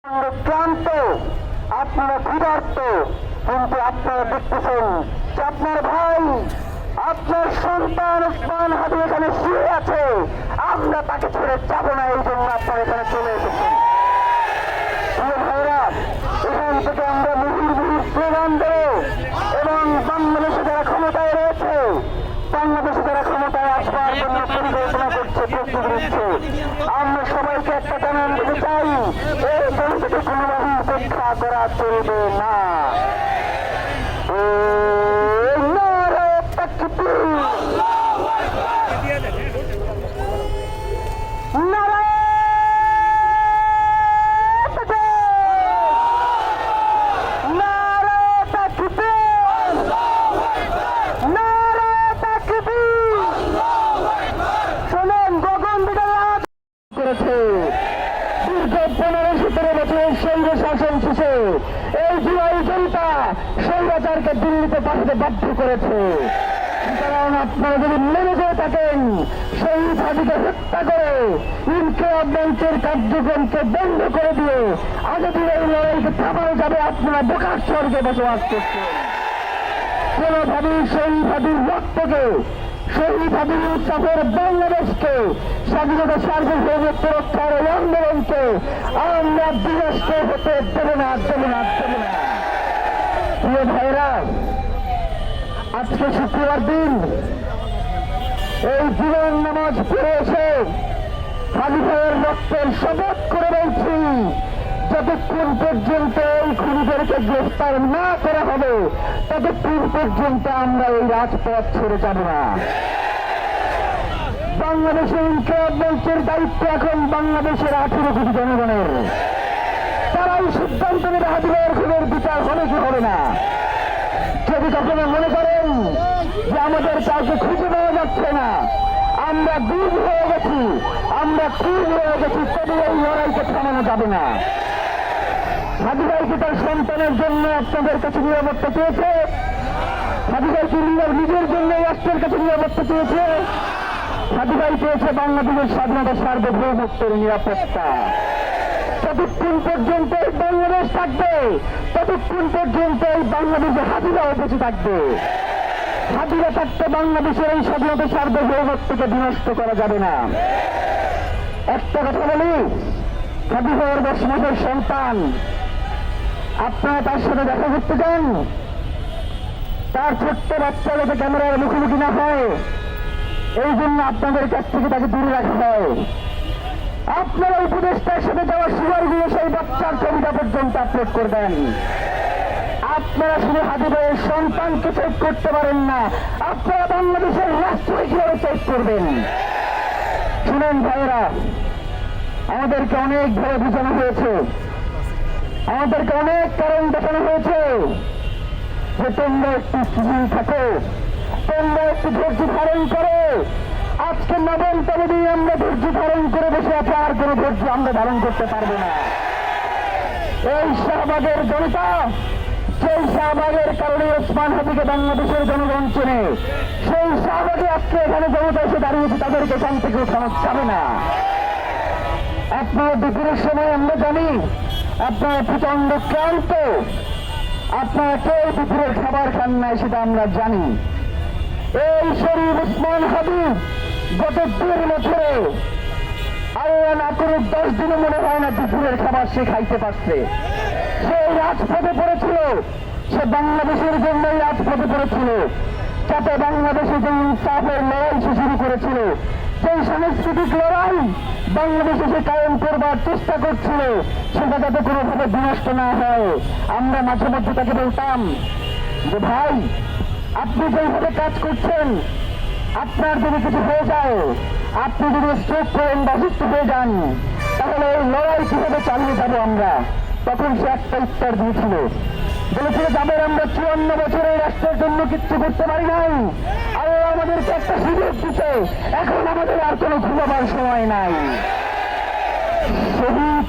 ক্লান্ত, আপনারা ক্ষুধার্ত, কিন্তু আপনারা দেখতেছেন যে আপনার ভাই, আপনার সন্তান ওসমান হাদি এখানে শুয়ে আছে। আমরা তাকে ছেড়ে যাব না, এই জন্য আপনারা এখানে চলে এসেছেন। প্রিয় ভাইরা, এখান থেকে আমরা মুহুর মুহুর স্লোগান দেব এবং বাংলাদেশে যারা ক্ষমতায় রয়েছে, বাংলাদেশে যারা ক্ষমতায় আসবার জন্য পরিকল্পনা করছে, প্রস্তুত নিচ্ছে, আমরা সবাইকে একটা জানান দিতে চাই, এই পরিস্থিতি কোনোভাবেই উপেক্ষা করা চলবে না। দীর্ঘ 15-17 বছরের সৈন্য শাসন শেষে এই জুলাই জনতা স্বৈরাচারকে দিল্লিতে পাঠাতে বাধ্য করেছে। সুতরাং আপনারা যদি মেনে যেয়ে থাকেন, শহীদ হাদিকে হত্যা করে ইনকিলাব মঞ্চের কার্যক্রমকে বন্ধ করে দিয়ে আজাদির এই লড়াইকে থামানো যাবে, আপনারা বোকার স্বর্গে বসবাস করছেন। কোনোভাবেই শহীদ হাদির রক্তকে, শহীদ হাদির উৎসবের বাংলাদেশকে, স্বাধীনতা সার্বভৌমত্ব রক্ষার এই আন্দোলনকে আমরা বিনষ্ট হতে দেব না, দেব না, দেব না। প্রিয় ভাইরা, আজকে শুক্রবার দিন, এই জীবন নামাজ পড়ে এসে হাদি ভাইয়ের রক্তের শপথ করে বলছি, যতক্ষণ পর্যন্ত এই খুনিদেরকে গ্রেফতার না করা হবে, ততক্ষণ পর্যন্ত আমরা এই রাজপথ ছেড়ে যাব না। বাংলাদেশের ইনকিলাব মঞ্চের দায়িত্ব এখন বাংলাদেশের 18 কোটি জনগণের। তারাই সিদ্ধান্ত নেবে হাদি ভাইয়ের খুনের বিচার হবে কি হবে না। যদি কখনো মনে করেন যে আমাদের কাউকে খুঁজে পাওয়া যাচ্ছে না, আমরা দুধ হয়ে গেছি, আমরা খুন হয়ে গেছি, তবে এই লড়াইকে থামানো যাবে না। হাদি ভাই কি তার সন্তানের জন্য আপনাদের কাছে নিরাপত্তা চেয়েছে? হাদি ভাই কি নিজের জন্য রাষ্ট্রের কাছে নিরাপত্তা চেয়েছে? হাদি ভাই পেয়েছে বাংলাদেশের স্বাধীনতা সার্বভৌমত্বের নিরাপত্তা। যতক্ষণ পর্যন্ত এই বাংলাদেশ থাকবে, ততক্ষণ পর্যন্ত এই বাংলাদেশে হাদিরাও বেঁচে থাকবে। হাদিরা থাকতে বাংলাদেশের এই স্বাধীনতা সার্বভৌমত্বকে বিনষ্ট করা যাবে না। একটা কথা বলি, হাদি ভাইয়ের 10 মাসের সন্তান, আপনারা তার সাথে দেখা করতে চান? তার ছোট্ট বাচ্চা যাতে ক্যামেরার মুখোমুখি না হয়, এই জন্য আপনাদের কাছ থেকে তাকে দূরে রাখা হয়। আপনারা উপদেষ্টার সাথে যাওয়ার সুবারগুলো সেই বাচ্চার ছবিটা পর্যন্ত আপলোড করবেন। আপনারা শুধু হাদি ভাইয়ের সন্তানকে চেক করতে পারেন না, আপনারা বাংলাদেশের রাষ্ট্রকে কিভাবে চেক করবেন? শুনেন ভাইয়েরা, আমাদেরকে অনেকভাবে বোঝানো হয়েছে, আমাদেরকে অনেক কারণ দেখানো হয়েছে যে তোমরা একটু স্থির থাকো, তোমরা একটু ধৈর্য ধারণ করো। আজকে 9তম দিন আমরা ধৈর্য ধারণ করে বসে আছি, আর কোনো ধৈর্য আমরা ধারণ করতে পারবো না। এই শাহবাগের জনতা, সেই শাহবাগের কারণে ওসমান হাদিকে বাংলাদেশের জনগণ চেনে, সেই শাহবাগে আজকে এখানে জনতা এসে দাঁড়িয়েছে, তাদেরকে এখান থেকে উঠানো যাবে না। আপনারা দুপুরের সময় আমরা জানি আপনারা প্রচন্ড ক্লান্ত, আপনারা কেউ দুপুরের খাবার খান নাই, সেটা আমরা জানি। এই শরীফ ওসমান হাদি গত 2 বছরে আল্লাহ না করুক 10 দিনও মনে হয় না দুপুরের খাবার সে খাইতে পারছে। সে রাজপথে পড়েছিল, সে বাংলাদেশের জন্যই রাজপথে পড়েছিল, যাতে বাংলাদেশে যে ইনসাফের লড়াই সে শুরু করেছিল, সেই সাংস্কৃতিক লড়াই বাংলাদেশে সে কায়েম করবার চেষ্টা করছিল, সেটা যাতে কোনোভাবে বিনষ্ট না হয়। আমরা মাঝে মধ্যে তাকে বলতাম যে ভাই, আপনি যেভাবে কাজ করছেন, আপনার যদি কিছু হয়ে যায়, আপনি যদি স্ট্রোক করেন বা অসুস্থ হয়ে যান, তাহলে এই লড়াই কিভাবে চালিয়ে যাবো আমরা? তখন সে একটা উত্তর দিয়েছিল, বলেছিল যাবে আমরা 54 বছরের রাষ্ট্রের জন্য কিচ্ছু করতে পারি নাই, আল্লাহ আমাদেরকে একটা সুযোগ দিতে, এখন আমাদের আর কোনো ঘুমাবার সময় নাই। শহীদ